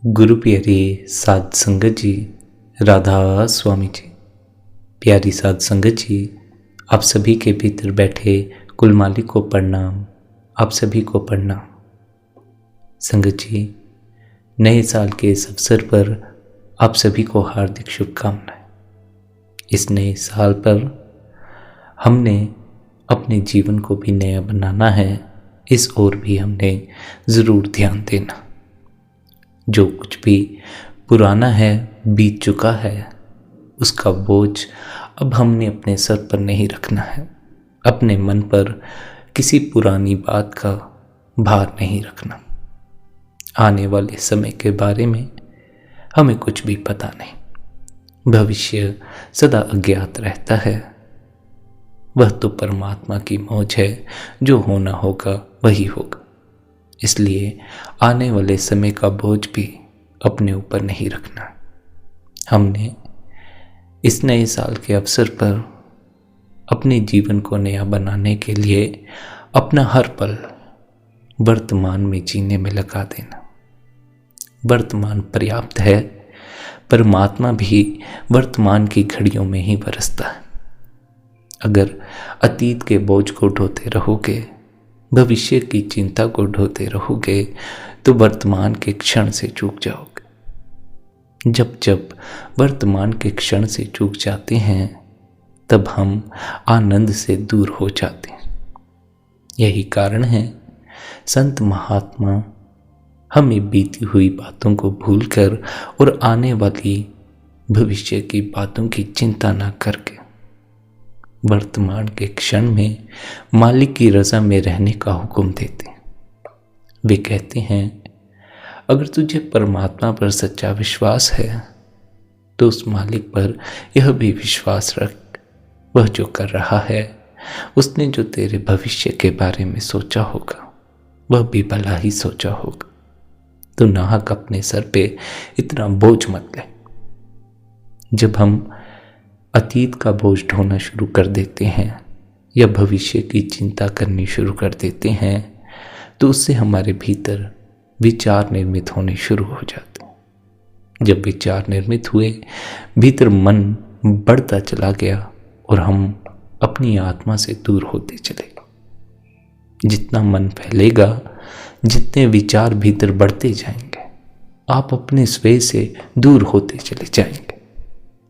गुरु प्यारी साध संगत जी, राधा स्वामी जी। प्यारी साध संगत जी, आप सभी के भीतर बैठे कुल मालिक को प्रणाम। आप सभी को प्रणाम। संगत जी, नए साल के इस अवसर पर आप सभी को हार्दिक शुभकामनाएं। इस नए साल पर हमने अपने जीवन को भी नया बनाना है, इस ओर भी हमने ज़रूर ध्यान देना। जो कुछ भी पुराना है, बीत चुका है, उसका बोझ अब हमने अपने सर पर नहीं रखना है। अपने मन पर किसी पुरानी बात का भार नहीं रखना। आने वाले समय के बारे में हमें कुछ भी पता नहीं। भविष्य सदा अज्ञात रहता है। वह तो परमात्मा की मौज है, जो होना होगा वही होगा। इसलिए आने वाले समय का बोझ भी अपने ऊपर नहीं रखना। हमने इस नए साल के अवसर पर अपने जीवन को नया बनाने के लिए अपना हर पल वर्तमान में जीने में लगा देना। वर्तमान पर्याप्त है। परमात्मा भी वर्तमान की घड़ियों में ही बरसता है। अगर अतीत के बोझ को ढोते रहोगे, भविष्य की चिंता को ढोते रहोगे, तो वर्तमान के क्षण से चूक जाओगे। जब जब वर्तमान के क्षण से चूक जाते हैं, तब हम आनंद से दूर हो जाते हैं। यही कारण है संत महात्मा हमें बीती हुई बातों को भूलकर और आने वाली भविष्य की बातों की चिंता न करके वर्तमान के क्षण में मालिक की रज़ा में रहने का हुक्म देते हैं। वे कहते हैं, अगर तुझे परमात्मा पर सच्चा विश्वास है तो उस मालिक पर यह भी विश्वास रख, वह जो कर रहा है, उसने जो तेरे भविष्य के बारे में सोचा होगा वह भी भला ही सोचा होगा। तो नाहक अपने सर पे इतना बोझ मत ले। जब हम अतीत का बोझ ढोना शुरू कर देते हैं या भविष्य की चिंता करनी शुरू कर देते हैं, तो उससे हमारे भीतर विचार निर्मित होने शुरू हो जाते हैं। जब विचार निर्मित हुए, भीतर मन बढ़ता चला गया और हम अपनी आत्मा से दूर होते चले गए। जितना मन फैलेगा, जितने विचार भीतर बढ़ते जाएंगे, आप अपने स्वयं से दूर होते चले जाएंगे।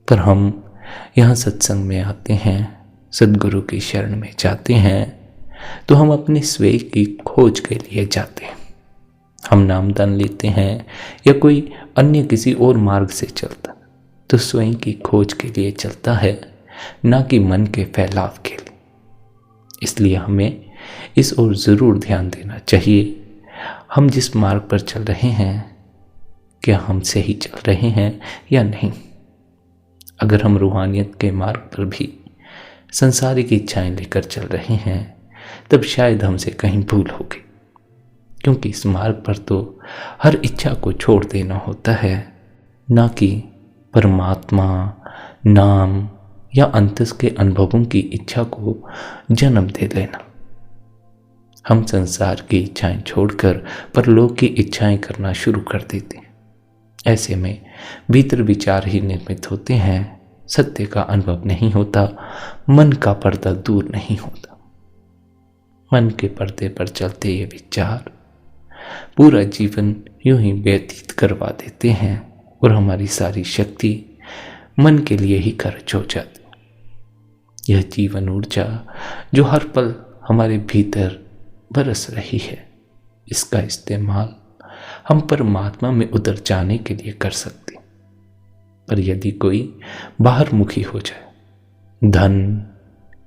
पर हम यहाँ सत्संग में आते हैं, सद्गुरु की शरण में जाते हैं, तो हम अपने स्वयं की खोज के लिए जाते हैं। हम नामदान लेते हैं या कोई अन्य किसी और मार्ग से चलता, तो स्वयं की खोज के लिए चलता है, ना कि मन के फैलाव के लिए। इसलिए हमें इस ओर ज़रूर ध्यान देना चाहिए। हम जिस मार्ग पर चल रहे हैं, क्या हम सही चल रहे हैं या नहीं। अगर हम रूहानियत के मार्ग पर भी संसारिक इच्छाएं लेकर चल रहे हैं, तब शायद हमसे कहीं भूल होगी। क्योंकि इस मार्ग पर तो हर इच्छा को छोड़ देना होता है, ना कि परमात्मा, नाम या अंतस के अनुभवों की इच्छा को जन्म दे लेना। हम संसार की इच्छाएं छोड़कर परलोक की इच्छाएं करना शुरू कर देते हैं। ऐसे में भीतर विचार ही निर्मित होते हैं, सत्य का अनुभव नहीं होता, मन का पर्दा दूर नहीं होता। मन के पर्दे पर चलते ये विचार पूरा जीवन यूं ही व्यतीत करवा देते हैं और हमारी सारी शक्ति मन के लिए ही खर्च हो जाती। यह जीवन ऊर्जा जो हर पल हमारे भीतर बरस रही है, इसका इस्तेमाल हम परमात्मा में उतर जाने के लिए कर सकते हैं। पर यदि कोई बाहर मुखी हो जाए, धन,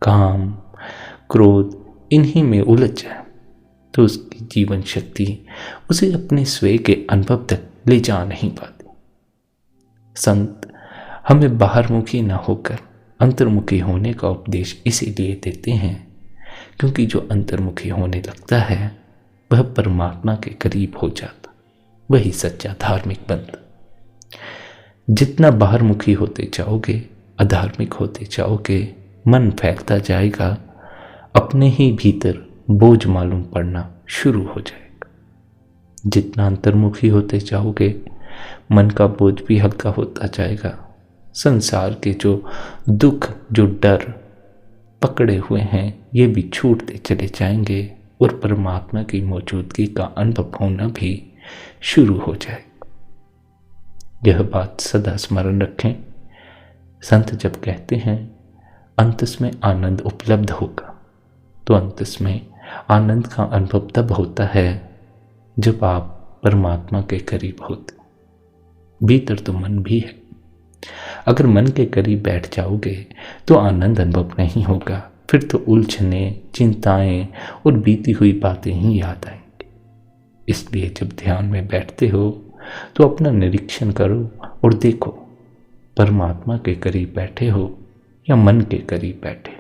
काम, क्रोध इन्हीं में उलझ जाए, तो उसकी जीवन शक्ति उसे अपने स्वयं के अनुभव तक ले जा नहीं पाती। संत हमें बाहरमुखी न होकर अंतर्मुखी होने का उपदेश इसीलिए देते हैं, क्योंकि जो अंतर्मुखी होने लगता है वह परमात्मा के करीब हो जाता, वही सच्चा धार्मिक बनता। जितना बाहरमुखी होते जाओगे, अधार्मिक होते जाओगे, मन फैलता जाएगा, अपने ही भीतर बोझ मालूम पड़ना शुरू हो जाएगा। जितना अंतर्मुखी होते जाओगे, मन का बोझ भी हल्का होता जाएगा। संसार के जो दुख, जो डर पकड़े हुए हैं, ये भी छूटते चले जाएंगे और परमात्मा की मौजूदगी का अनुभव होना भी शुरू हो जाएगा। यह बात सदा स्मरण रखें। संत जब कहते हैं अंतस में आनंद उपलब्ध होगा, तो अंतस में आनंद का अनुभव तब होता है जब आप परमात्मा के करीब होते। भीतर तो मन भी है, अगर मन के करीब बैठ जाओगे तो आनंद अनुभव नहीं होगा, फिर तो उलझने, चिंताएं और बीती हुई बातें ही याद आएंगी। इसलिए जब ध्यान में बैठते हो तो अपना निरीक्षण करो और देखो परमात्मा के करीब बैठे हो या मन के करीब बैठे हो।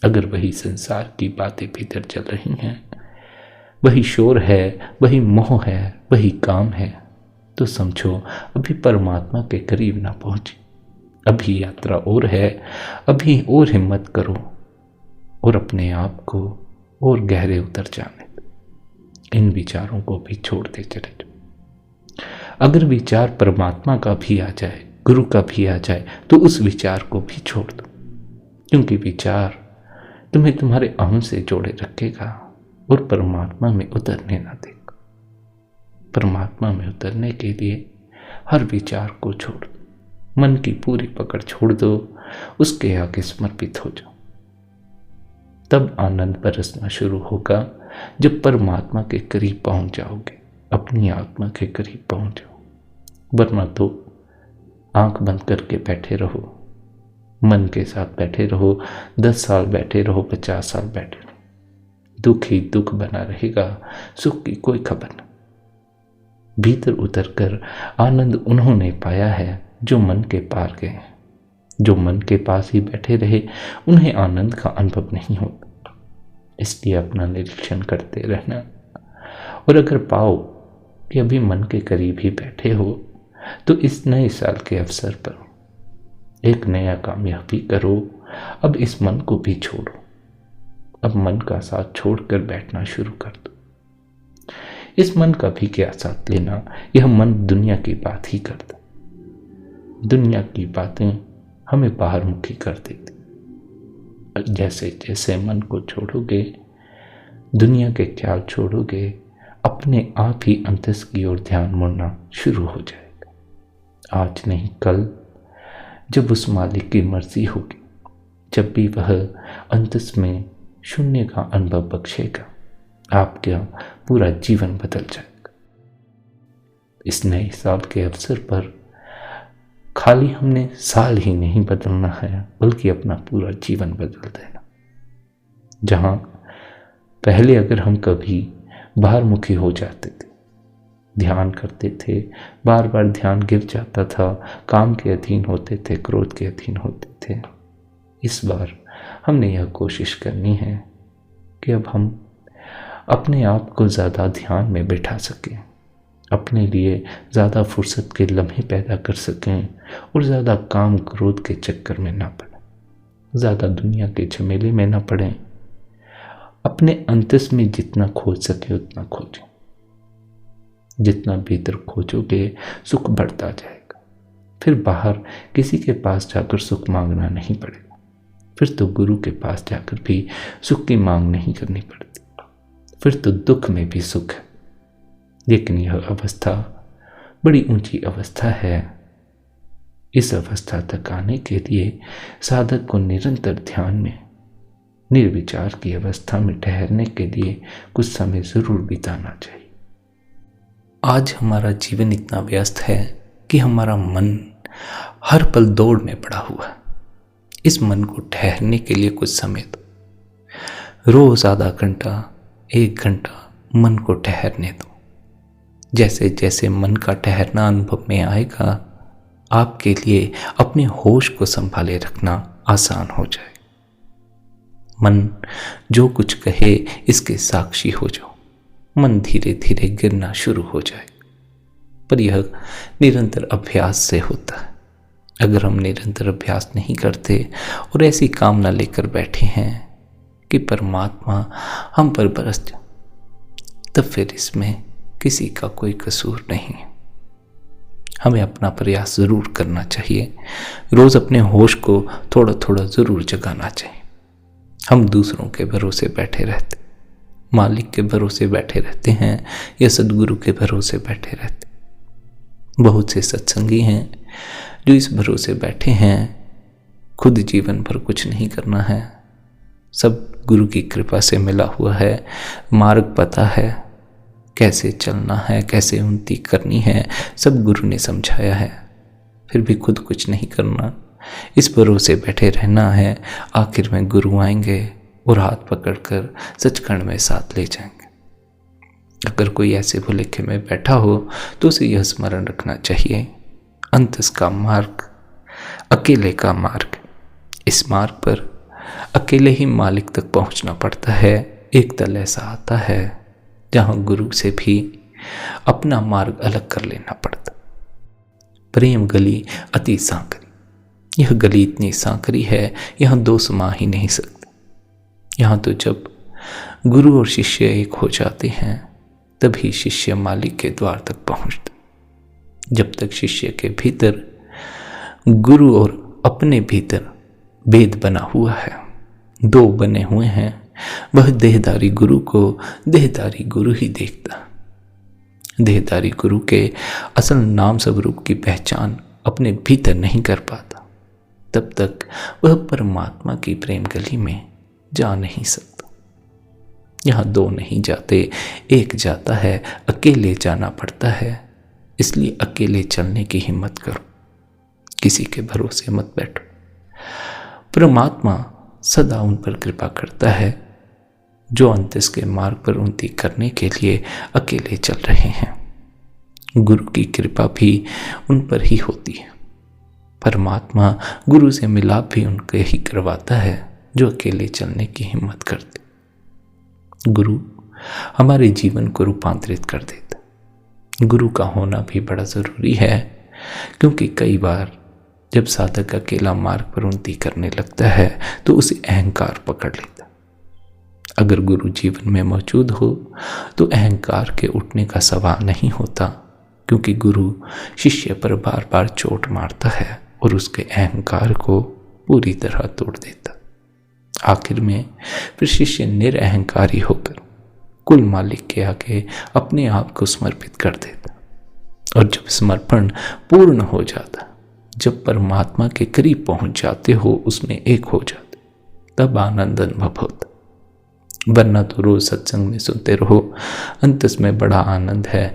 अगर वही संसार की बातें भीतर चल रही हैं, वही शोर है, वही मोह है, वही काम है, तो समझो अभी परमात्मा के करीब ना पहुंचे। अभी यात्रा और है, अभी और हिम्मत करो और अपने आप को और गहरे उतर जाने दो। इन विचारों को भी छोड़ते चले जाओ। अगर विचार परमात्मा का भी आ जाए, गुरु का भी आ जाए, तो उस विचार को भी छोड़ दो, क्योंकि विचार तुम्हें तुम्हारे अहम से जोड़े रखेगा और परमात्मा में उतरने ना देगा। परमात्मा में उतरने के लिए हर विचार को छोड़ दो, मन की पूरी पकड़ छोड़ दो, उसके आगे समर्पित हो जाओ। तब आनंद बरसना शुरू होगा जब परमात्मा के करीब पहुंच जाओगे, अपनी आत्मा के करीब पहुंच जाओ। वरना तो आंख बंद करके बैठे रहो, मन के साथ बैठे रहो, 10 साल बैठे रहो, 50 साल बैठे रहो, दुख ही दुख बना रहेगा, सुख की कोई खबर नहीं। भीतर उतरकर आनंद उन्होंने पाया है जो मन के पार गए हैं। जो मन के पास ही बैठे रहे उन्हें आनंद का अनुभव नहीं होता। इसलिए अपना निरीक्षण करते रहना, और अगर पाओ कि अभी मन के करीब ही बैठे हो, तो इस नए साल के अवसर पर एक नया काम यह भी करो, अब इस मन को भी छोड़ो। अब मन का साथ छोड़कर बैठना शुरू कर दो। इस मन का भी क्या साथ लेना, यह मन दुनिया की बात ही करता। दुनिया की बातें हमें बाहर मुखी कर देती। जैसे जैसे मन को छोड़ोगे, दुनिया के ख्याल छोड़ोगे, अपने आप ही अंतस की ओर ध्यान मुड़ना शुरू हो जाएगा। आज नहीं कल, जब उस मालिक की मर्जी होगी, जब भी वह अंतस में शून्य का अनुभव बख्शेगा, आपका पूरा जीवन बदल जाएगा। इस नए साल के अवसर पर खाली हमने साल ही नहीं बदलना है, बल्कि अपना पूरा जीवन बदल देना। जहां पहले अगर हम कभी बाहरमुखी हो जाते थे, ध्यान करते थे, बार बार ध्यान गिर जाता था, काम के अधीन होते थे, क्रोध के अधीन होते थे, इस बार हमने यह कोशिश करनी है कि अब हम अपने आप को ज़्यादा ध्यान में बैठा सकें, अपने लिए ज़्यादा फुर्सत के लम्हे पैदा कर सकें और ज़्यादा काम क्रोध के चक्कर में ना पड़ें, ज़्यादा दुनिया के झमेले में ना पड़ें। अपने अंतस में जितना खोज सके उतना खोजें। जितना भीतर खोजोगे सुख बढ़ता जाएगा। फिर बाहर किसी के पास जाकर सुख मांगना नहीं पड़ेगा। फिर तो गुरु के पास जाकर भी सुख की मांग नहीं करनी पड़ती। फिर तो दुख में भी सुख है। लेकिन यह अवस्था बड़ी ऊंची अवस्था है। इस अवस्था तक आने के लिए साधक को निरंतर ध्यान में, निर्विचार की अवस्था में ठहरने के लिए कुछ समय जरूर बिताना चाहिए। आज हमारा जीवन इतना व्यस्त है कि हमारा मन हर पल दौड़ में पड़ा हुआ है। इस मन को ठहरने के लिए कुछ समय दो। रोज आधा घंटा, 1 घंटा मन को ठहरने दो। जैसे जैसे मन का ठहरना अनुभव में आएगा, आपके लिए अपने होश को संभाले रखना आसान हो जाए। मन जो कुछ कहे इसके साक्षी हो जाओ। मन धीरे धीरे गिरना शुरू हो जाए, पर यह निरंतर अभ्यास से होता है। अगर हम निरंतर अभ्यास नहीं करते और ऐसी कामना लेकर बैठे हैं कि परमात्मा हम पर बरस जाए, तब फिर इसमें किसी का कोई कसूर नहीं है। हमें अपना प्रयास ज़रूर करना चाहिए। रोज़ अपने होश को थोड़ा थोड़ा ज़रूर जगाना चाहिए। हम दूसरों के भरोसे बैठे रहते, मालिक के भरोसे बैठे रहते हैं या सद्गुरु के भरोसे बैठे रहते। बहुत से सत्संगी हैं जो इस भरोसे बैठे हैं, खुद जीवन भर कुछ नहीं करना है, सब गुरु की कृपा से मिला हुआ है, मार्ग पता है, कैसे चलना है, कैसे उन्नति करनी है, सब गुरु ने समझाया है, फिर भी खुद कुछ नहीं करना, इस भरोसे बैठे रहना है। आखिर में गुरु आएंगे और हाथ पकड़कर सचखंड में साथ ले जाएंगे। अगर कोई ऐसे भुलेखे में बैठा हो तो उसे यह स्मरण रखना चाहिए, अंतस का मार्ग अकेले का मार्ग। इस मार्ग पर अकेले ही मालिक तक पहुंचना पड़ता है। एक दल ऐसा आता है जहां गुरु से भी अपना मार्ग अलग कर लेना पड़ता। प्रेम गली अति सांकरी, यह गली इतनी सांकरी है, यहाँ दो समा ही नहीं सकते। यहाँ तो जब गुरु और शिष्य एक हो जाते हैं तभी शिष्य मालिक के द्वार तक पहुँचता। जब तक शिष्य के भीतर गुरु और अपने भीतर भेद बना हुआ है, दो बने हुए हैं, वह देहधारी गुरु को देहधारी गुरु ही देखता। देहधारी गुरु के असल नाम स्वरूप की पहचान अपने भीतर नहीं कर पाता, तब तक वह परमात्मा की प्रेम गली में जा नहीं सकता। यहाँ दो नहीं जाते, एक जाता है, अकेले जाना पड़ता है। इसलिए अकेले चलने की हिम्मत करो, किसी के भरोसे मत बैठो। परमात्मा सदा उन पर कृपा करता है जो अंतस के मार्ग पर उन्नति करने के लिए अकेले चल रहे हैं। गुरु की कृपा भी उन पर ही होती है। परमात्मा गुरु से मिलाप भी उनके ही करवाता है जो अकेले चलने की हिम्मत करते। गुरु हमारे जीवन को रूपांतरित कर देता। गुरु का होना भी बड़ा ज़रूरी है, क्योंकि कई बार जब साधक अकेला मार्ग पर उन्नति करने लगता है तो उसे अहंकार पकड़ लेता। अगर गुरु जीवन में मौजूद हो तो अहंकार के उठने का सवाल नहीं होता, क्योंकि गुरु शिष्य पर बार बार चोट मारता है और उसके अहंकार को पूरी तरह तोड़ देता। आखिर में फिर शिष्य निरअहंकारी होकर कुल मालिक के आगे अपने आप को समर्पित कर देता। और जब समर्पण पूर्ण हो जाता, जब परमात्मा के करीब पहुंच जाते हो, उसमें एक हो जाते, तब आनंद अनुभव होता। वरना तो रोज सत्संग में सुनते रहो, अंतस में बड़ा आनंद है,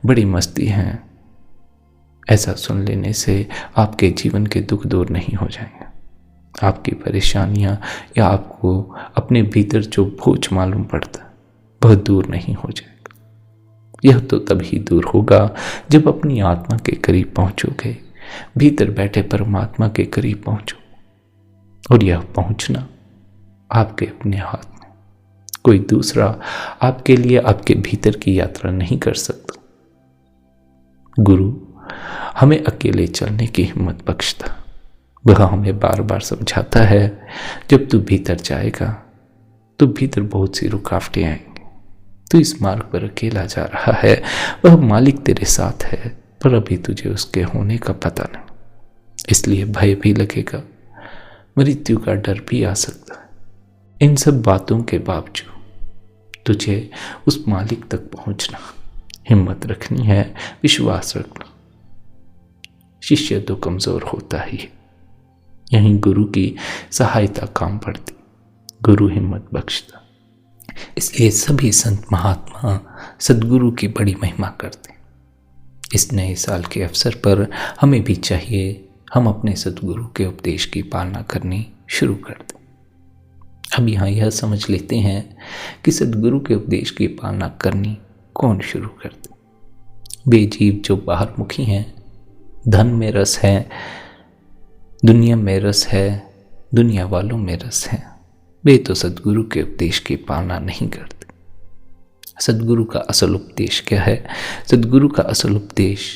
बड़ी मस्ती है, ऐसा सुन लेने से आपके जीवन के दुख दूर नहीं हो जाएंगे। आपकी परेशानियां या आपको अपने भीतर जो बोझ मालूम पड़ता वह दूर नहीं हो जाएगा। यह तो तभी दूर होगा जब अपनी आत्मा के करीब पहुंचोगे, भीतर बैठे परमात्मा के करीब पहुंचो। और यह पहुंचना आपके अपने हाथ में, कोई दूसरा आपके लिए आपके भीतर की यात्रा नहीं कर सकता। गुरु हमें अकेले चलने की हिम्मत बख्शता। वह हमें बार बार समझाता है, जब तू भीतर जाएगा तो भीतर बहुत सी रुकावटें आएंगी। तू इस मार्ग पर अकेला जा रहा है, वह मालिक तेरे साथ है, पर अभी तुझे उसके होने का पता नहीं, इसलिए भय भी लगेगा, मृत्यु का डर भी आ सकता है। इन सब बातों के बावजूद तुझे उस मालिक तक पहुंचना, हिम्मत रखनी है, विश्वास रखना। शिष्य तो कमजोर होता ही है, यहीं गुरु की सहायता काम पड़ती, गुरु हिम्मत बख्शता। इसलिए सभी संत महात्मा सद्गुरु की बड़ी महिमा करते। इस नए साल के अवसर पर हमें भी चाहिए हम अपने सद्गुरु के उपदेश की पालना करनी शुरू कर दें। अब यहाँ यह समझ लेते हैं कि सद्गुरु के उपदेश की पालना करनी कौन शुरू कर दे। वे जीव जो बाहर मुखी हैं, धन में रस है, दुनिया में रस है, दुनिया वालों में रस है, वे तो सद्गुरु के उपदेश की पालना नहीं करते। सद्गुरु का असल उपदेश क्या है? सद्गुरु का असल उपदेश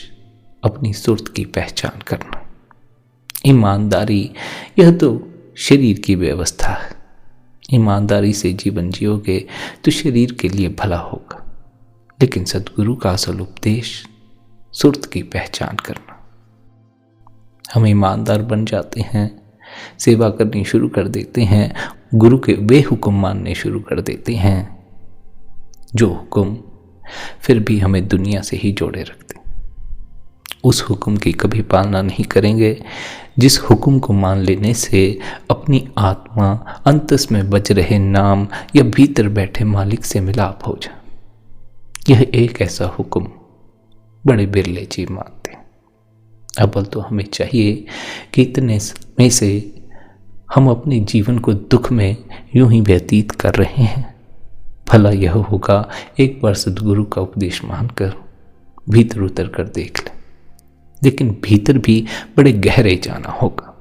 अपनी सुरत की पहचान करना, ईमानदारी। यह तो शरीर की व्यवस्था है। ईमानदारी से जीवन जियोगे तो शरीर के लिए भला होगा, लेकिन सद्गुरु का असल उपदेश सुरत की पहचान करना, हम ईमानदार बन जाते हैं, सेवा करनी शुरू कर देते हैं, गुरु के वे हुक्म मानने शुरू कर देते हैं जो हुक्म फिर भी हमें दुनिया से ही जोड़े रखते। उस हुक्म की कभी पालना नहीं करेंगे जिस हुक्म को मान लेने से अपनी आत्मा अंतस में बज रहे नाम या भीतर बैठे मालिक से मिलाप हो जाए। यह एक ऐसा हुक्म बड़े बिरले जीव मानते हैं। अव्वल तो हमें चाहिए कि इतने समय से हम अपने जीवन को दुख में यूं ही व्यतीत कर रहे हैं, भला यह होगा एक बार सद्गुरु का उपदेश मानकर भीतर उतर कर देख लें। लेकिन भीतर भी बड़े गहरे जाना होगा।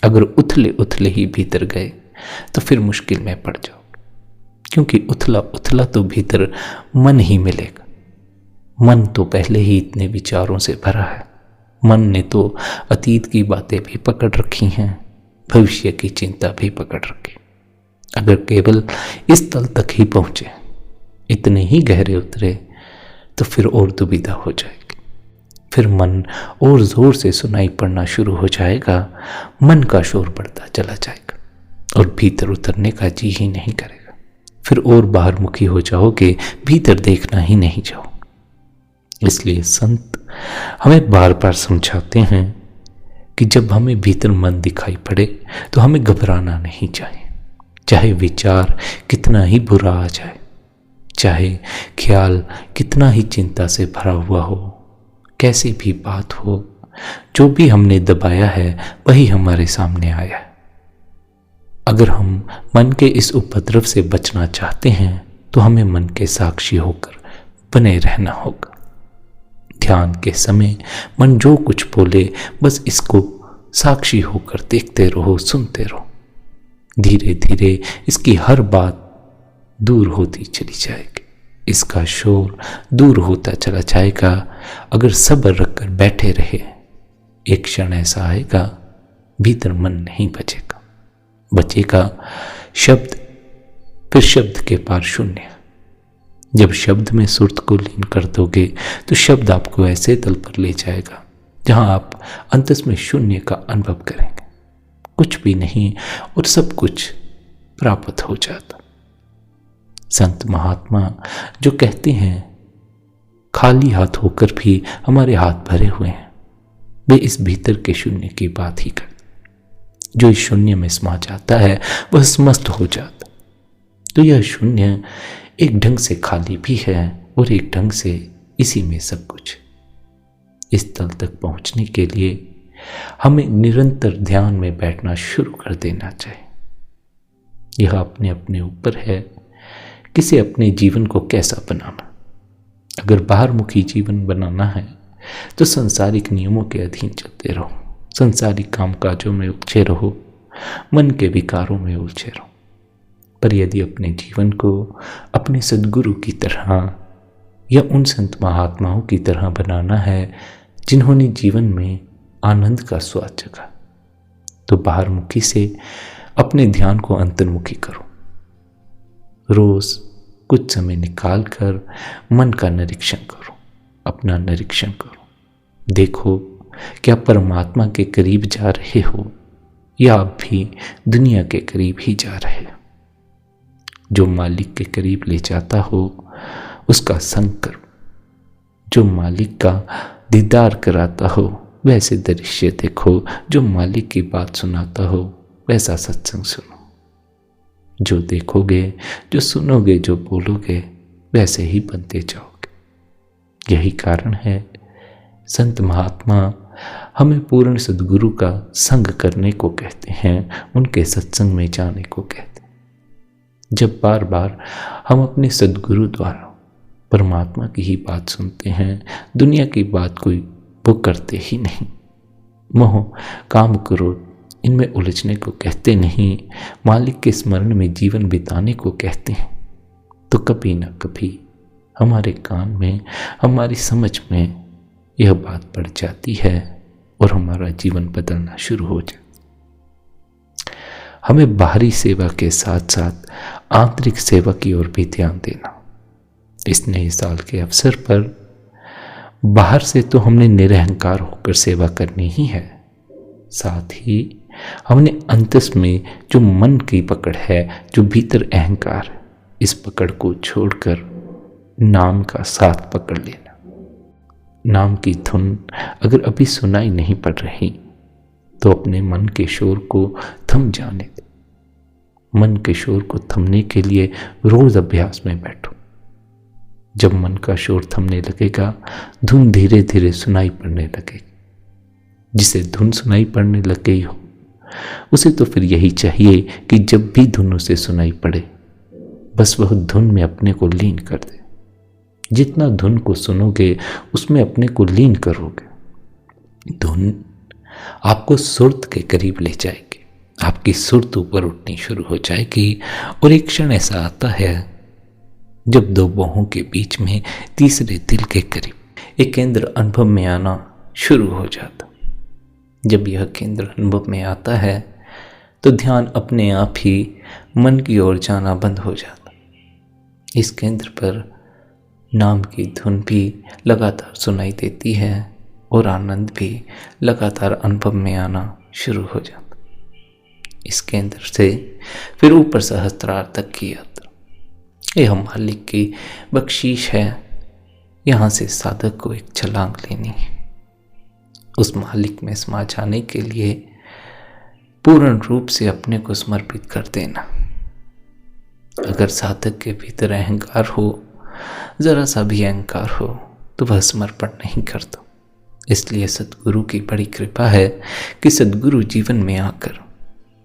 अगर उथले उथले ही भीतर गए तो फिर मुश्किल में पड़ जाओगे, क्योंकि उथला उथला तो भीतर मन ही मिलेगा। मन तो पहले ही इतने विचारों से भरा है। मन ने तो अतीत की बातें भी पकड़ रखी हैं, भविष्य की चिंता भी पकड़ रखी। अगर केवल इस तल तक ही पहुंचे, इतने ही गहरे उतरे, तो फिर और दुविधा हो जाएगी। फिर मन और जोर से सुनाई पड़ना शुरू हो जाएगा, मन का शोर बढ़ता चला जाएगा और भीतर उतरने का जी ही नहीं करेगा। फिर और बाहर मुखी हो जाओगे, भीतर देखना ही नहीं जाओगे। इसलिए संत हमें बार बार समझाते हैं कि जब हमें भीतर मन दिखाई पड़े तो हमें घबराना नहीं चाहिए। चाहे विचार कितना ही बुरा आ जाए, चाहे ख्याल कितना ही चिंता से भरा हुआ हो, कैसी भी बात हो, जो भी हमने दबाया है वही हमारे सामने आया है। अगर हम मन के इस उपद्रव से बचना चाहते हैं तो हमें मन के साक्षी होकर बने रहना होगा। ध्यान के समय मन जो कुछ बोले बस इसको साक्षी होकर देखते रहो, सुनते रहो। धीरे धीरे इसकी हर बात दूर होती चली जाएगी, इसका शोर दूर होता चला जाएगा। अगर सब्र रखकर बैठे रहे, एक क्षण ऐसा आएगा भीतर मन नहीं बचेगा, बचेगा शब्द, फिर शब्द के पार शून्य। जब शब्द में सुर्त को लीन कर दोगे तो शब्द आपको ऐसे तल पर ले जाएगा जहां आप अंतस में शून्य का अनुभव करेंगे। कुछ भी नहीं और सब कुछ प्राप्त हो जाता। संत महात्मा जो कहते हैं खाली हाथ होकर भी हमारे हाथ भरे हुए हैं, वे इस भीतर के शून्य की बात ही करते। जो इस शून्य में समा जाता है वह समस्त हो जाता। तो यह शून्य एक ढंग से खाली भी है और एक ढंग से इसी में सब कुछ। इस तल तक पहुंचने के लिए हमें निरंतर ध्यान में बैठना शुरू कर देना चाहिए। यह अपने अपने ऊपर है किसे अपने जीवन को कैसा बनाना। अगर बाहरमुखी जीवन बनाना है तो संसारिक नियमों के अधीन चलते रहो, संसारिक कामकाजों में उलझे रहो, मन के विकारों में उलझे रहो। पर यदि अपने जीवन को अपने सद्गुरु की तरह या उन संत महात्माओं की तरह बनाना है जिन्होंने जीवन में आनंद का स्वाद जगा, तो बाहरमुखी से अपने ध्यान को अंतर्मुखी करो। रोज कुछ समय निकाल कर मन का निरीक्षण करो, अपना निरीक्षण करो। देखो क्या परमात्मा के करीब जा रहे हो या आप भी दुनिया के करीब ही जा रहे हो। जो मालिक के करीब ले जाता हो उसका संग करो, जो मालिक का दीदार कराता हो वैसे दृश्य देखो, जो मालिक की बात सुनाता हो वैसा सत्संग सुनो। जो देखोगे, जो सुनोगे, जो बोलोगे वैसे ही बनते जाओगे। यही कारण है संत महात्मा हमें पूर्ण सद्गुरु का संग करने को कहते हैं, उनके सत्संग में जाने को कहते हैं। जब बार बार हम अपने सद्गुरु द्वारा परमात्मा की ही बात सुनते हैं, दुनिया की बात कोई वो करते ही नहीं। मोह, काम, क्रोध इनमें उलझने को कहते नहीं, मालिक के स्मरण में जीवन बिताने को कहते हैं। तो कभी ना कभी हमारे कान में, हमारी समझ में यह बात पड़ जाती है और हमारा जीवन बदलना शुरू हो जाता। हमें बाहरी सेवा के साथ साथ आंतरिक सेवा की ओर भी ध्यान देना। इस नए साल के अवसर पर बाहर से तो हमने निरहंकार होकर सेवा करनी ही है, साथ ही हमने अंतस में जो मन की पकड़ है, जो भीतर अहंकार है, इस पकड़ को छोड़कर नाम का साथ पकड़ लेना। नाम की धुन अगर अभी सुनाई नहीं पड़ रही तो अपने मन के शोर को थम जाने दे। मन के शोर को थमने के लिए रोज अभ्यास में बैठो। जब मन का शोर थमने लगेगा, धुन धीरे धीरे सुनाई पड़ने लगेगी। जिसे धुन सुनाई पड़ने लग गई हो उसे तो फिर यही चाहिए कि जब भी धुन उसे सुनाई पड़े बस वह धुन में अपने को लीन कर दे। जितना धुन को सुनोगे उसमें अपने को लीन करोगे, धुन आपको सुर्त के करीब ले जाएगी। आपकी सुर्त ऊपर उठनी शुरू हो जाएगी और एक क्षण ऐसा आता है जब दो बाहों के बीच में तीसरे दिल के करीब एक केंद्र अनुभव में आना शुरू हो जाता। जब यह केंद्र अनुभव में आता है तो ध्यान अपने आप ही मन की ओर जाना बंद हो जाता। इस केंद्र पर नाम की धुन भी लगातार सुनाई देती है और आनंद भी लगातार अनुभव में आना शुरू हो जाता। इस केंद्र से फिर ऊपर सहस्त्रार तक की यात्रा, यह मालिक की बख्शीश है। यहाँ से साधक को एक छलांग लेनी है। उस मालिक में समा जाने के लिए पूर्ण रूप से अपने को समर्पित कर देना। अगर साधक के भीतर अहंकार हो, जरा सा भी अहंकार हो, तो वह समर्पण नहीं करता। इसलिए सद्गुरु की बड़ी कृपा है कि सद्गुरु जीवन में आकर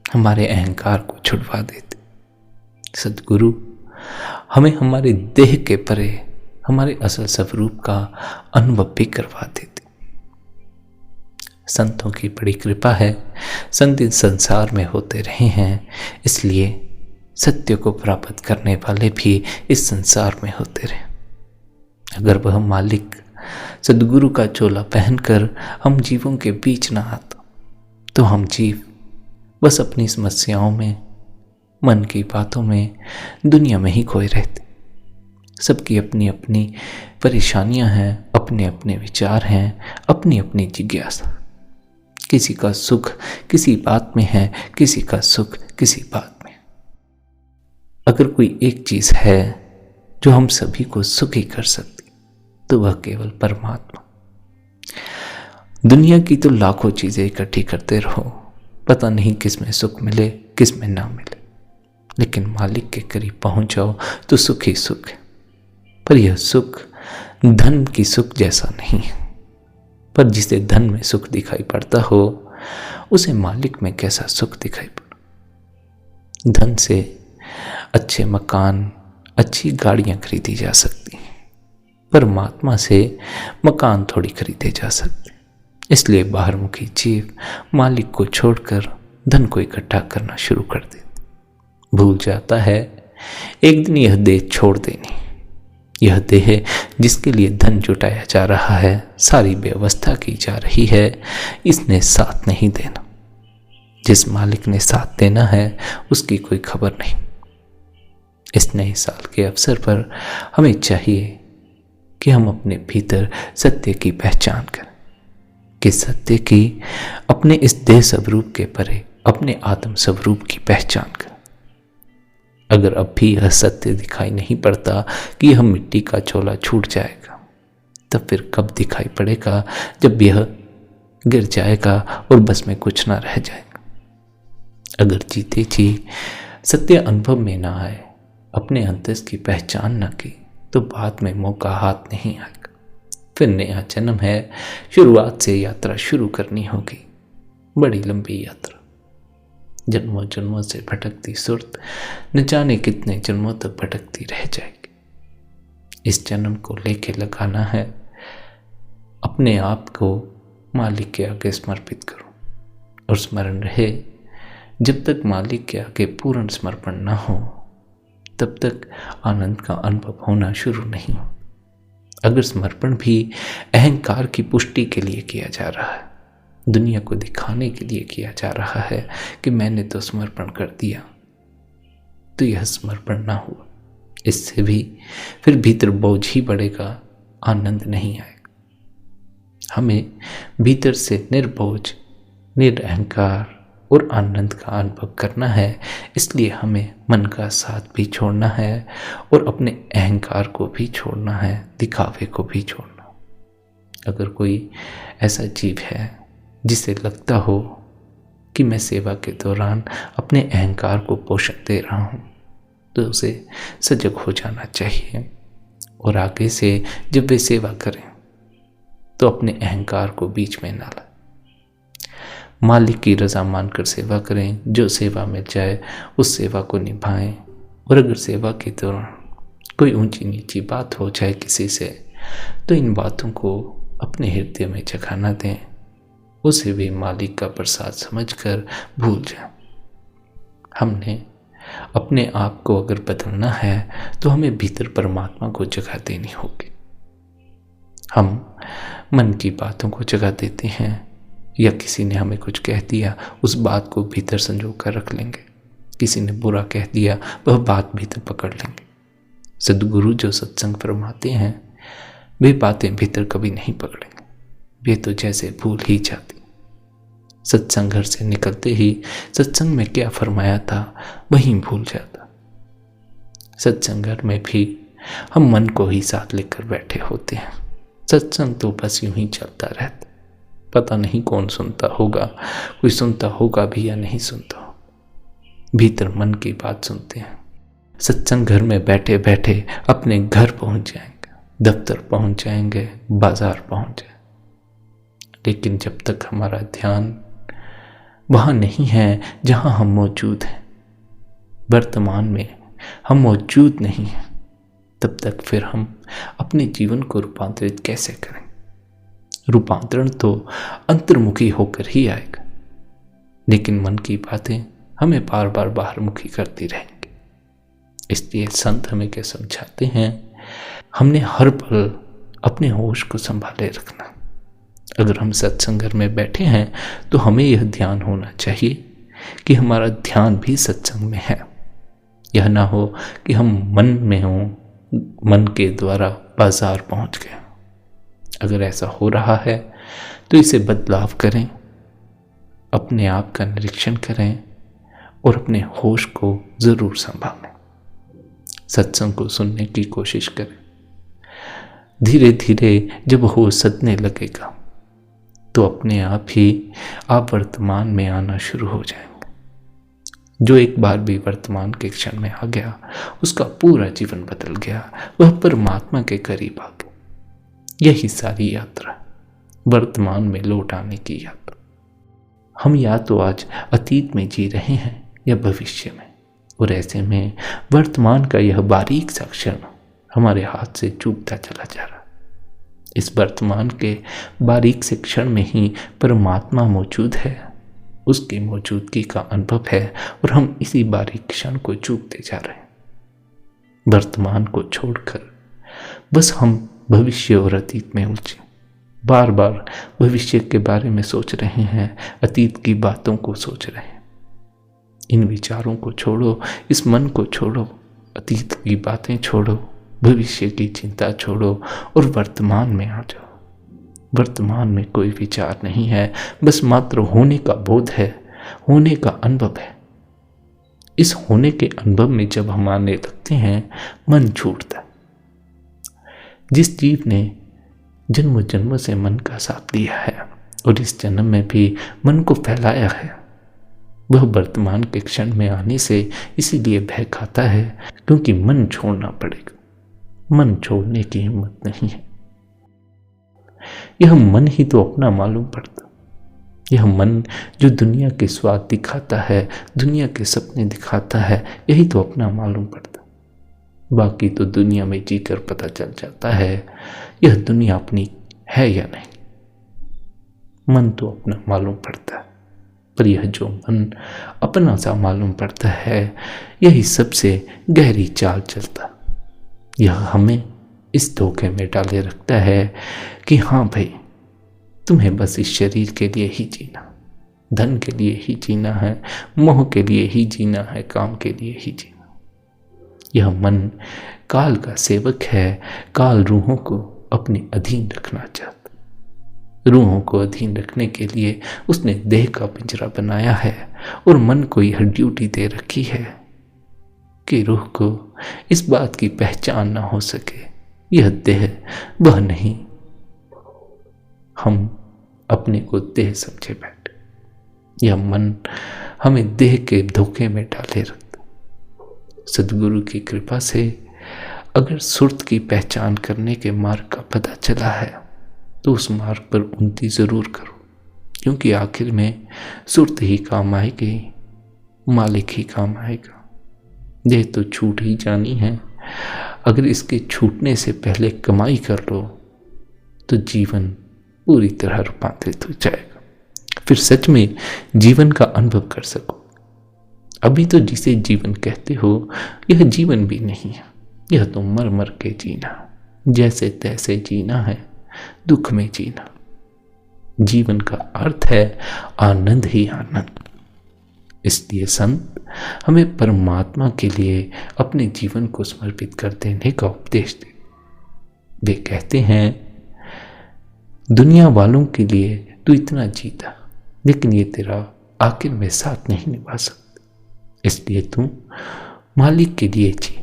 हमारे अहंकार को छुड़वा देते। सद्गुरु हमें हमारे देह के परे हमारे असल स्वरूप का अनुभव भी करवा देते। संतों की बड़ी कृपा है, संत इस संसार में होते रहे हैं, इसलिए सत्य को प्राप्त करने वाले भी इस संसार में होते रहे। अगर वह मालिक सद्गुरु का चोला पहनकर हम जीवों के बीच ना आता तो हम जीव बस अपनी समस्याओं में, मन की बातों में, दुनिया में ही खोए रहते। सबकी अपनी अपनी परेशानियां हैं, अपने अपने विचार हैं, अपनी अपनी जिज्ञासा। किसी का सुख किसी बात में है, किसी का सुख किसी बात में। अगर कोई एक चीज है जो हम सभी को सुखी कर सकती तो वह केवल परमात्मा। दुनिया की तो लाखों चीजें इकट्ठी करते रहो, पता नहीं किस में सुख मिले किस में ना मिले, लेकिन मालिक के करीब पहुंच जाओ तो सुख ही सुख है। पर यह सुख धन की सुख जैसा नहीं है। पर जिसे धन में सुख दिखाई पड़ता हो उसे मालिक में कैसा सुख दिखाई पड़ा। धन से अच्छे मकान, अच्छी गाड़ियां खरीदी जा सकती हैं, परमात्मा से मकान थोड़ी खरीदे जा सकते। इसलिए बाहरमुखी जीव मालिक को छोड़कर धन को इकट्ठा करना शुरू कर देता। भूल जाता है एक दिन यह देह छोड़ देनी। यह देह जिसके लिए धन जुटाया जा रहा है, सारी व्यवस्था की जा रही है, इसने साथ नहीं देना। जिस मालिक ने साथ देना है उसकी कोई खबर नहीं। इस नए साल के अवसर पर हमें चाहिए कि हम अपने भीतर सत्य की पहचान करें, कि सत्य की अपने इस देह स्वरूप के परे अपने आत्म स्वरूप की पहचान करें। अगर अब भी यह सत्य दिखाई नहीं पड़ता कि यह मिट्टी का चोला छूट जाएगा, तब फिर कब दिखाई पड़ेगा जब यह गिर जाएगा और बस में कुछ ना रह जाएगा। अगर जीते जी सत्य अनुभव में ना आए, अपने अंतस की पहचान ना की, तो बाद में मौका हाथ नहीं आएगा। फिर नया जन्म है, शुरुआत से यात्रा शुरू करनी होगी, बड़ी लंबी यात्रा। जन्मों जन्मों से भटकती सुरत न जाने कितने जन्मों तक भटकती रह जाएगी। इस जन्म को लेके लगाना है, अपने आप को मालिक के आगे समर्पित करो। और स्मरण रहे, जब तक मालिक के आगे पूर्ण समर्पण न हो तब तक आनंद का अनुभव होना शुरू नहीं हो। अगर समर्पण भी अहंकार की पुष्टि के लिए किया जा रहा है, दुनिया को दिखाने के लिए किया जा रहा है कि मैंने तो समर्पण कर दिया, तो यह समर्पण ना हुआ। इससे भी फिर भीतर बोझ ही बढ़ेगा, आनंद नहीं आएगा। हमें भीतर से निर्बोझ निरअहंकार और आनंद का अनुभव करना है, इसलिए हमें मन का साथ भी छोड़ना है और अपने अहंकार को भी छोड़ना है, दिखावे को भी छोड़ना। अगर कोई ऐसा जीव है जिसे लगता हो कि मैं सेवा के दौरान अपने अहंकार को पोषण दे रहा हूँ, तो उसे सजग हो जाना चाहिए और आगे से जब वे सेवा करें तो अपने अहंकार को बीच में ना लाएं। मालिक की रजा मानकर सेवा करें, जो सेवा मिल जाए उस सेवा को निभाएं। और अगर सेवा के दौरान कोई ऊंची नीची बात हो जाए किसी से, तो इन बातों को अपने हृदय में जगह न दें, उसे भी मालिक का प्रसाद समझकर भूल जाएं। हमने अपने आप को अगर बदलना है तो हमें भीतर परमात्मा को जगह देनी होगी। हम मन की बातों को जगह देते हैं या किसी ने हमें कुछ कह दिया, उस बात को भीतर संजो कर रख लेंगे। किसी ने बुरा कह दिया, वह बात भीतर पकड़ लेंगे। सद्गुरु जो सत्संग फरमाते हैं, वे बातें भीतर कभी नहीं पकड़ेंगे, वे तो जैसे भूल ही जाती। सत्संग घर से निकलते ही सत्संग में क्या फरमाया था वहीं भूल जाता। सत्संग घर में भी हम मन को ही साथ लेकर बैठे होते हैं। सत्संग तो बस यूं ही चलता रहता, पता नहीं कौन सुनता होगा, कोई सुनता होगा भी या नहीं सुनता हो। भीतर मन की बात सुनते हैं। सत्संग घर में बैठे बैठे अपने घर पहुंच जाएंगे, दफ्तर पहुंच जाएंगे, बाजार पहुंच जाएंगे, लेकिन जब तक हमारा ध्यान वहाँ नहीं है जहाँ हम मौजूद हैं, वर्तमान में हम मौजूद नहीं हैं, तब तक फिर हम अपने जीवन को रूपांतरित कैसे करें? रूपांतरण तो अंतर्मुखी होकर ही आएगा, लेकिन मन की बातें हमें बार बार बाहरमुखी करती रहेंगी। इसलिए संत हमें क्या समझाते हैं, हमने हर पल अपने होश को संभाले रखना। अगर हम सत्संग घर में बैठे हैं तो हमें यह ध्यान होना चाहिए कि हमारा ध्यान भी सत्संग में है। यह ना हो कि हम मन में हों, मन के द्वारा बाजार पहुंच गए। अगर ऐसा हो रहा है तो इसे बदलाव करें, अपने आप का निरीक्षण करें और अपने होश को जरूर संभालें। सत्संग को सुनने की कोशिश करें। धीरे धीरे जब होश सदने लगेगा तो अपने आप ही आप वर्तमान में आना शुरू हो जाएंगे। जो एक बार भी वर्तमान के क्षण में आ गया, उसका पूरा जीवन बदल गया, वह परमात्मा के करीब आ गया। यही सारी यात्रा, वर्तमान में लौट आने की यात्रा। हम या तो आज अतीत में जी रहे हैं या भविष्य में, और ऐसे में वर्तमान का यह बारीक सा क्षण हमारे हाथ से चूकता चला जा रहा। इस वर्तमान के बारीक से क्षण में ही परमात्मा मौजूद है, उसकी मौजूदगी का अनुभव है, और हम इसी बारीक क्षण को चूकते जा रहे हैं। वर्तमान को छोड़कर बस हम भविष्य और अतीत में उलझे, बार बार भविष्य के बारे में सोच रहे हैं, अतीत की बातों को सोच रहे हैं। इन विचारों को छोड़ो, इस मन को छोड़ो, अतीत की बातें छोड़ो, भविष्य की चिंता छोड़ो और वर्तमान में आ जाओ। वर्तमान में कोई विचार नहीं है, बस मात्र होने का बोध है, होने का अनुभव है। इस होने के अनुभव में जब हम आने लगते हैं, मन छूटता है। जिस जीव ने जन्म जन्म से मन का साथ दिया है और इस जन्म में भी मन को फैलाया है, वह वर्तमान के क्षण में आने से इसीलिए भय खाता है क्योंकि मन छोड़ना पड़ेगा। मन छोड़ने की हिम्मत नहीं है। यह मन ही तो अपना मालूम पड़ता। यह मन जो दुनिया के स्वाद दिखाता है, दुनिया के सपने दिखाता है, यही तो अपना मालूम पड़ता। बाकी तो दुनिया में जीकर पता चल जाता है यह दुनिया अपनी है या नहीं। मन तो अपना मालूम पड़ता है, पर यह जो मन अपना सा मालूम पड़ता है, यही सबसे गहरी चाल चलता। यह हमें इस धोखे में डाले रखता है कि हाँ भाई, तुम्हें बस इस शरीर के लिए ही जीना, धन के लिए ही जीना है, मोह के लिए ही जीना है, काम के लिए ही जीना। यह मन काल का सेवक है, काल रूहों को अपने अधीन रखना चाहता। रूहों को अधीन रखने के लिए उसने देह का पिंजरा बनाया है और मन को यह ड्यूटी दे रखी है कि रूह को इस बात की पहचान ना हो सके यह देह वह नहीं। हम अपने को देह समझे बैठे, यह मन हमें देह के धोखे में डाले रखता। सद्गुरु की कृपा से अगर सुरत की पहचान करने के मार्ग का पता चला है तो उस मार्ग पर उन्नति जरूर करो, क्योंकि आखिर में सुरत ही काम आएगी, मालिक ही काम आएगा। देह तो छूट ही जानी है, अगर इसके छूटने से पहले कमाई कर लो तो जीवन पूरी तरह रूपांतरित हो जाएगा, फिर सच में जीवन का अनुभव कर सको। अभी तो जिसे जीवन कहते हो यह जीवन भी नहीं है, यह तो मर मर के जीना, जैसे तैसे जीना है, दुख में जीना। जीवन का अर्थ है आनंद ही आनंद। इसलिए संत हमें परमात्मा के लिए अपने जीवन को समर्पित कर देने का उपदेश दे। वे कहते हैं दुनिया वालों के लिए तू इतना जीता, लेकिन ये तेरा आखिर में साथ नहीं निभा सकता, इसलिए तू मालिक के लिए जी।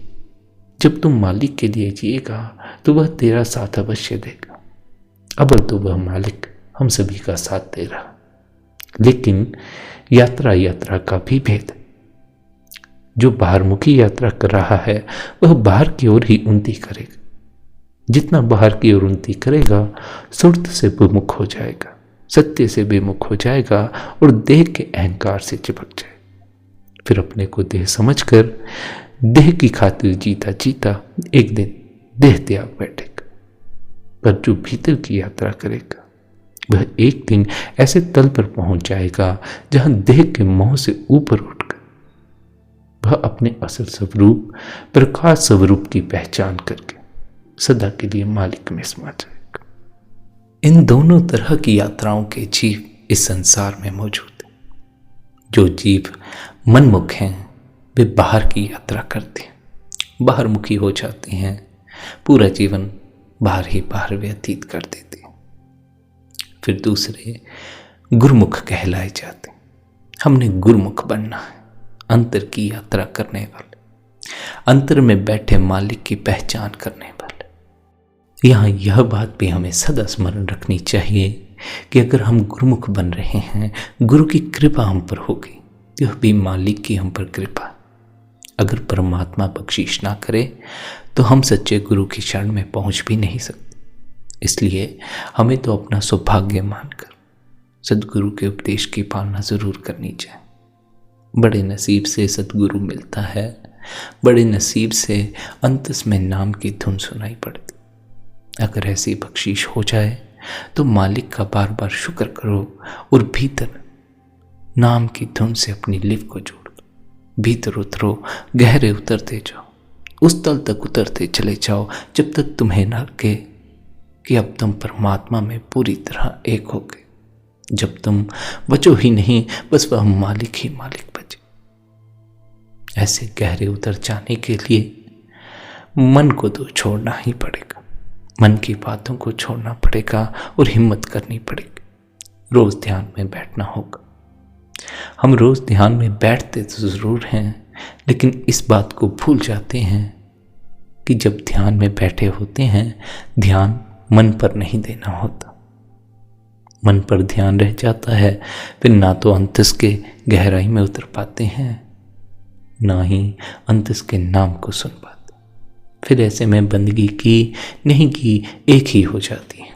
जब तुम मालिक के लिए जिएगा तो वह तेरा साथ अवश्य देगा। अब तो वह मालिक हम सभी का साथ दे रहा, लेकिन यात्रा का भी भेद। जो बाहरमुखी यात्रा कर रहा है वह बाहर की ओर ही उन्नति करेगा। जितना बाहर की ओर उन्नति करेगा सुरत से विमुख हो जाएगा, सत्य से विमुख हो जाएगा और देह के अहंकार से चिपक जाएगा। फिर अपने को देह समझकर देह की खातिर जीता जीता एक दिन देह त्याग बैठेगा। पर जो भीतर की यात्रा करेगा वह एक दिन ऐसे तल पर पहुंच जाएगा जहां देह के मोह से ऊपर उठकर वह अपने असल स्वरूप प्रकाश स्वरूप की पहचान करके सदा के लिए मालिक में समा जाएगा। इन दोनों तरह की यात्राओं के जीव इस संसार में मौजूद हैं। जो जीव मनमुख हैं वे बाहर की यात्रा करते हैं, बाहरमुखी हो जाते हैं, पूरा जीवन बाहर ही बाहर व्यतीत कर देते हैं। फिर दूसरे गुरुमुख कहलाए जाते हैं। हमने गुरुमुख बनना है, अंतर की यात्रा करने वाले, अंतर में बैठे मालिक की पहचान करने वाले। यहाँ यह बात भी हमें सदा स्मरण रखनी चाहिए कि अगर हम गुरुमुख बन रहे हैं, गुरु की कृपा हम पर होगी, यह भी मालिक की हम पर कृपा। अगर परमात्मा बख्शीश ना करे तो हम सच्चे गुरु की शरण में पहुंच भी नहीं सकते। इसलिए हमें तो अपना सौभाग्य मानकर सद्गुरु के उपदेश की पालना जरूर करनी चाहिए। बड़े नसीब से सद्गुरु मिलता है, बड़े नसीब से अंतस में नाम की धुन सुनाई पड़ती। अगर ऐसी बख्शीश हो जाए तो मालिक का बार बार शुक्र करो और भीतर नाम की धुन से अपनी लिव को जोड़ दो। भीतर उतरो, गहरे उतरते जाओ, उस तल तक उतरते चले जाओ जब तक तुम्हें न लगे कि अब तुम परमात्मा में पूरी तरह एक हो गए। जब तुम बचो ही नहीं, बस वह मालिक ही मालिक बचे। ऐसे गहरे उतर जाने के लिए मन को तो छोड़ना ही पड़ेगा, मन की बातों को छोड़ना पड़ेगा और हिम्मत करनी पड़ेगी। रोज ध्यान में बैठना होगा। हम रोज ध्यान में बैठते तो जरूर हैं, लेकिन इस बात को भूल जाते हैं कि जब ध्यान में बैठे होते हैं, ध्यान मन पर नहीं देना होता। मन पर ध्यान रह जाता है, फिर ना तो अंतस के गहराई में उतर पाते हैं, ना ही अंतस के नाम को सुन पाते। फिर ऐसे में बंदगी की नहीं की एक ही हो जाती है।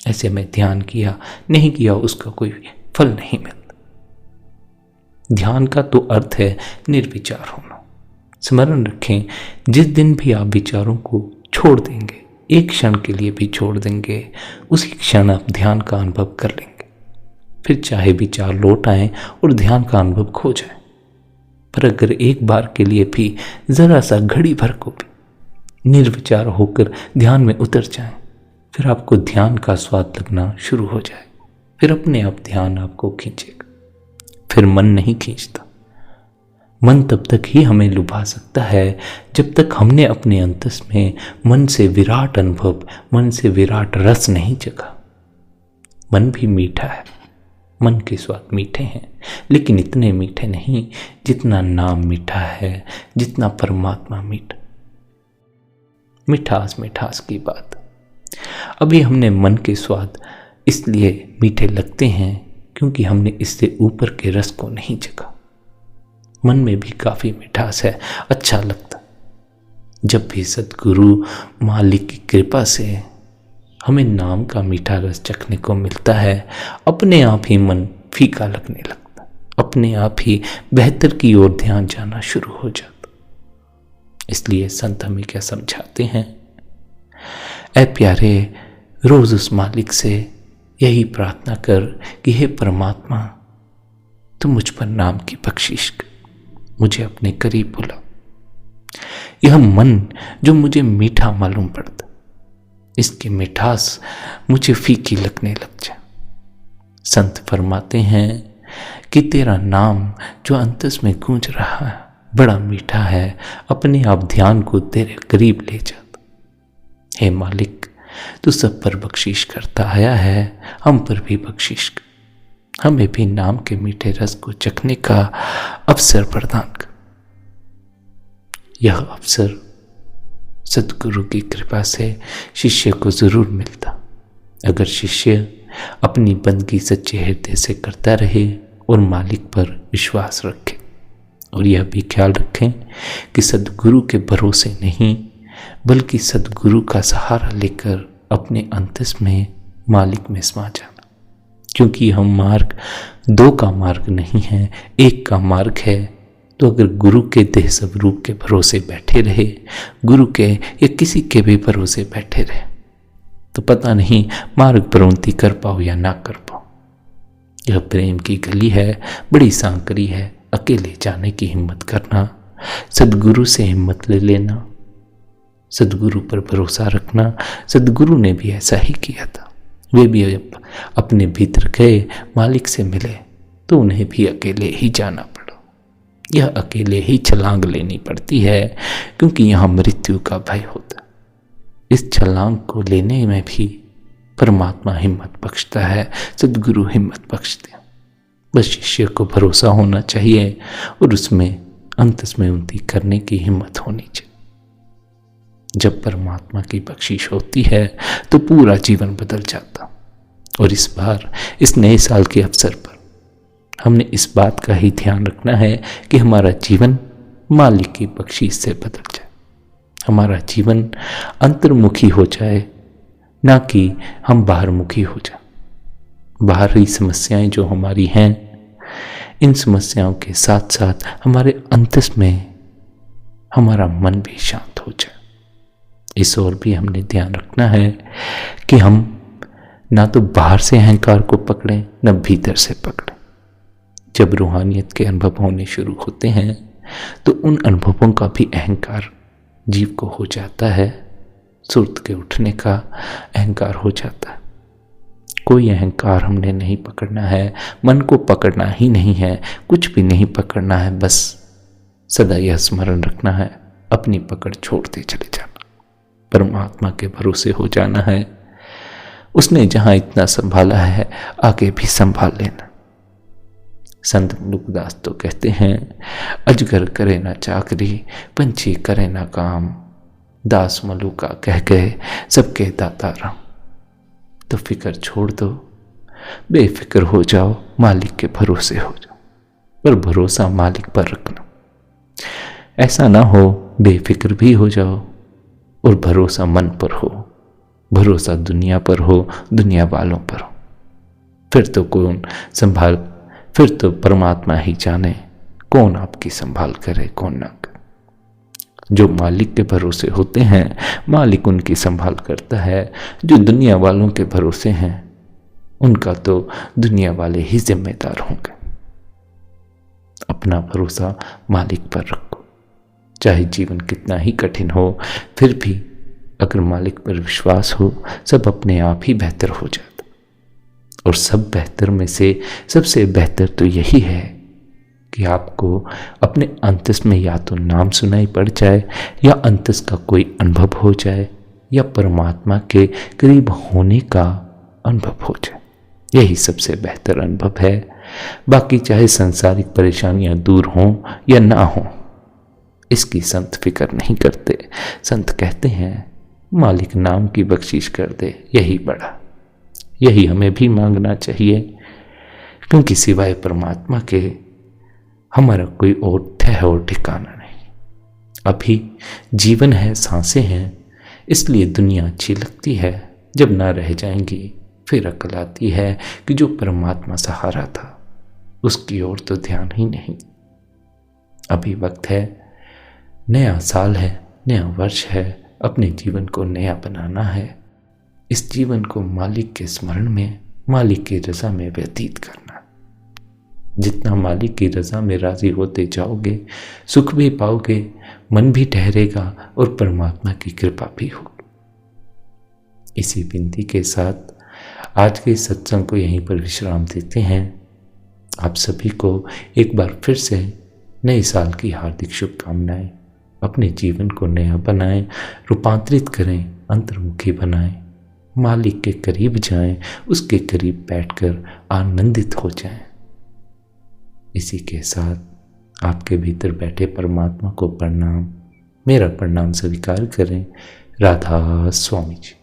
ऐसे में ध्यान किया नहीं किया उसका कोई फल नहीं मिलता। ध्यान का तो अर्थ है निर्विचार होना। स्मरण रखें, जिस दिन भी आप विचारों को छोड़ देंगे, एक क्षण के लिए भी छोड़ देंगे, उसी क्षण आप ध्यान का अनुभव कर लेंगे। फिर चाहे विचार लौट आए और ध्यान का अनुभव खो जाए, पर अगर एक बार के लिए भी जरा सा घड़ी भर को भी निर्विचार होकर ध्यान में उतर जाएं, फिर आपको ध्यान का स्वाद लगना शुरू हो जाए। फिर अपने आप ध्यान आपको खींचेगा। फिर मन नहीं खींचता। मन तब तक ही हमें लुभा सकता है जब तक हमने अपने अंतस में मन से विराट अनुभव, मन से विराट रस नहीं जगा। मन भी मीठा है, मन के स्वाद मीठे हैं, लेकिन इतने मीठे नहीं जितना नाम मीठा है, जितना परमात्मा मीठा। मिठास मिठास की बात। अभी हमने मन के स्वाद इसलिए मीठे लगते हैं क्योंकि हमने इससे ऊपर के रस को नहीं चखा। मन में भी काफ़ी मिठास है, अच्छा लगता। जब भी सद्गुरु मालिक की कृपा से हमें नाम का मीठा रस चखने को मिलता है, अपने आप ही मन फीका लगने लगता, अपने आप ही बेहतर की ओर ध्यान जाना शुरू हो जाता। इसलिए संत हमें क्या समझाते हैं, ऐ प्यारे, रोज उस मालिक से यही प्रार्थना कर कि हे परमात्मा, तुम मुझ पर नाम की बख्शिश कर, मुझे अपने करीब बुला। यह मन जो मुझे मीठा मालूम पड़ता, इसकी मिठास मुझे फीकी लगने लग जाए। संत फरमाते हैं कि तेरा नाम जो अंतस में गूंज रहा है बड़ा मीठा है, अपने आप ध्यान को तेरे करीब ले जाता। हे मालिक, तू सब पर बख्शीश करता आया है, हम पर भी बख्शीश कर, हमें भी नाम के मीठे रस को चखने का अवसर प्रदान कर। यह अवसर सद्गुरु की कृपा से शिष्य को जरूर मिलता, अगर शिष्य अपनी बंदगी सच्चे हृदय से करता रहे और मालिक पर विश्वास रखे। और यह भी ख्याल रखें कि सद्गुरु के भरोसे नहीं बल्कि सद्गुरु का सहारा लेकर अपने अंतस में मालिक में समा जाना, क्योंकि यह मार्ग दो का मार्ग नहीं है, एक का मार्ग है। तो अगर गुरु के देह स्वरूप के भरोसे बैठे रहे, गुरु के या किसी के भी भरोसे बैठे रहे, तो पता नहीं मार्ग पर उन्नति कर पाओ या ना कर पाओ। यह प्रेम की गली है, बड़ी सांकरी है। अकेले जाने की हिम्मत करना, सद्गुरु से हिम्मत ले लेना, सद्गुरु पर भरोसा रखना। सद्गुरु ने भी ऐसा ही किया था। वे भी अपने भीतर गए, मालिक से मिले, तो उन्हें भी अकेले ही जाना पड़ा। यह अकेले ही छलांग लेनी पड़ती है, क्योंकि यहाँ मृत्यु का भय होता है। इस छलांग को लेने में भी परमात्मा हिम्मत बख्शता है, सद्गुरु हिम्मत बख्शते हैं। बस शिष्य को भरोसा होना चाहिए और उसमें अंतस में उन्नति करने की हिम्मत होनी चाहिए। जब परमात्मा की बख्शिश होती है तो पूरा जीवन बदल जाता। और इस बार इस नए साल के अवसर पर हमने इस बात का ही ध्यान रखना है कि हमारा जीवन मालिक की बख्शिश से बदल जाए, हमारा जीवन अंतर्मुखी हो जाए, ना कि हम बाहरमुखी हो जाए। बाहरी समस्याएं जो हमारी हैं, इन समस्याओं के साथ साथ हमारे अंतस में हमारा मन भी शांत हो जाए। इस ओर भी हमने ध्यान रखना है कि हम ना तो बाहर से अहंकार को पकड़ें, न भीतर से पकड़ें। जब रूहानियत के अनुभव होने शुरू होते हैं तो उन अनुभवों का भी अहंकार जीव को हो जाता है, सुर्त के उठने का अहंकार हो जाता है। कोई अहंकार हमने नहीं पकड़ना है, मन को पकड़ना ही नहीं है, कुछ भी नहीं पकड़ना है। बस सदा यह स्मरण रखना है, अपनी पकड़ छोड़ते चले जाना, परमात्मा के भरोसे हो जाना है। उसने जहां इतना संभाला है आगे भी संभाल लेना। संत मुलुकदास तो कहते हैं, अजगर करे ना चाकरी, पंछी करे ना काम, दास मलुका कह गए सबके दाता राम। तो फिक्र छोड़ दो, बेफिक्र हो जाओ, मालिक के भरोसे हो जाओ। पर भरोसा मालिक पर रखना, ऐसा ना हो बेफिक्र भी हो जाओ और भरोसा मन पर हो, भरोसा दुनिया पर हो, दुनिया वालों पर हो। फिर तो कौन संभाल, फिर तो परमात्मा ही जाने कौन आपकी संभाल करे कौन ना करे। जो मालिक के भरोसे होते हैं, मालिक उनकी संभाल करता है। जो दुनिया वालों के भरोसे हैं, उनका तो दुनिया वाले ही जिम्मेदार होंगे। अपना भरोसा मालिक पर रखो, चाहे जीवन कितना ही कठिन हो, फिर भी अगर मालिक पर विश्वास हो, सब अपने आप ही बेहतर हो जाता। और सब बेहतर में से सबसे बेहतर तो यही है कि आपको अपने अंतस में या तो नाम सुनाई पड़ जाए, या अंतस का कोई अनुभव हो जाए, या परमात्मा के करीब होने का अनुभव हो जाए। यही सबसे बेहतर अनुभव है। बाकी चाहे सांसारिक परेशानियां दूर हों या ना हों, इसकी संत फिक्र नहीं करते। संत कहते हैं मालिक नाम की बख्शिश कर दे, यही बड़ा। यही हमें भी मांगना चाहिए, क्योंकि सिवाय परमात्मा के हमारा कोई और ठह और ठिकाना नहीं। अभी जीवन है, सांसें हैं, इसलिए दुनिया अच्छी लगती है। जब ना रह जाएंगी फिर अकल आती है कि जो परमात्मा सहारा था उसकी ओर तो ध्यान ही नहीं। अभी वक्त है, नया साल है, नया वर्ष है, अपने जीवन को नया बनाना है। इस जीवन को मालिक के स्मरण में, मालिक की रजा में व्यतीत करना। जितना मालिक की रजा में राजी होते जाओगे, सुख भी पाओगे, मन भी ठहरेगा और परमात्मा की कृपा भी होगी। इसी विनती के साथ आज के सत्संग को यहीं पर विश्राम देते हैं। आप सभी को एक बार फिर से नए साल की हार्दिक शुभकामनाएं। अपने जीवन को नया बनाएं, रूपांतरित करें, अंतर्मुखी बनाएं, मालिक के करीब जाएं, उसके करीब बैठकर आनंदित हो जाएं। इसी के साथ आपके भीतर बैठे परमात्मा को प्रणाम, मेरा प्रणाम स्वीकार करें। राधा स्वामी जी।